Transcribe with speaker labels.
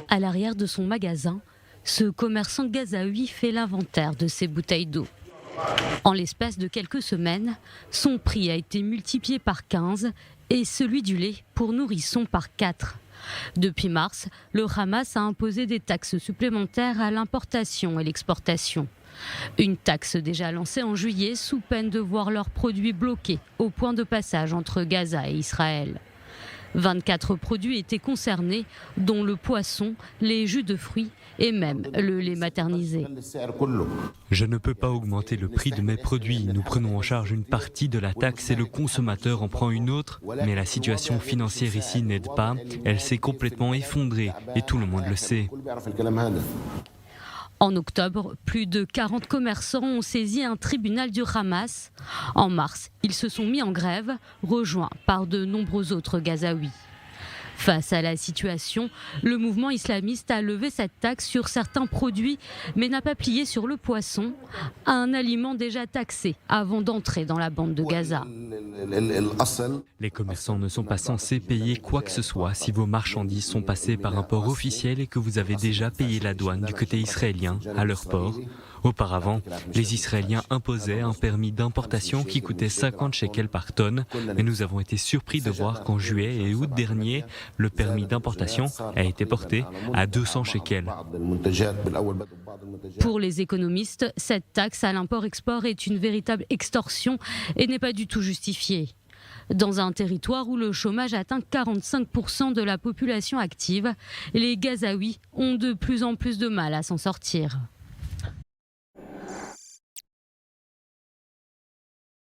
Speaker 1: À l'arrière de son magasin, ce commerçant gazaoui fait l'inventaire de ses bouteilles d'eau. En l'espace de quelques semaines, son prix a été multiplié par 15 et celui du lait pour nourrissons par 4. Depuis mars, le Hamas a imposé des taxes supplémentaires à l'importation et l'exportation. Une taxe déjà lancée en juillet sous peine de voir leurs produits bloqués au point de passage entre Gaza et Israël. 24 produits étaient concernés, dont le poisson, les jus de fruits et même le lait maternisé.
Speaker 2: Je ne peux pas augmenter le prix de mes produits. Nous prenons en charge une partie de la taxe et le consommateur en prend une autre. Mais la situation financière ici n'aide pas. Elle s'est complètement effondrée et tout le monde le sait.
Speaker 1: En octobre, plus de 40 commerçants ont saisi un tribunal du Hamas. En mars, ils se sont mis en grève, rejoints par de nombreux autres Gazaouis. Face à la situation, le mouvement islamiste a levé cette taxe sur certains produits, mais n'a pas plié sur le poisson, un aliment déjà taxé avant d'entrer dans la bande de Gaza.
Speaker 2: Les commerçants ne sont pas censés payer quoi que ce soit si vos marchandises sont passées par un port officiel et que vous avez déjà payé la douane du côté israélien à leur port. Auparavant, les Israéliens imposaient un permis d'importation qui coûtait 50 shekels par tonne, mais nous avons été surpris de voir qu'en juillet et août dernier, le permis d'importation a été porté à 200 shekels.
Speaker 1: Pour les économistes, cette taxe à l'import-export est une véritable extorsion et n'est pas du tout justifiée. Dans un territoire où le chômage atteint 45% de la population active, les Gazaouis ont de plus en plus de mal à s'en sortir.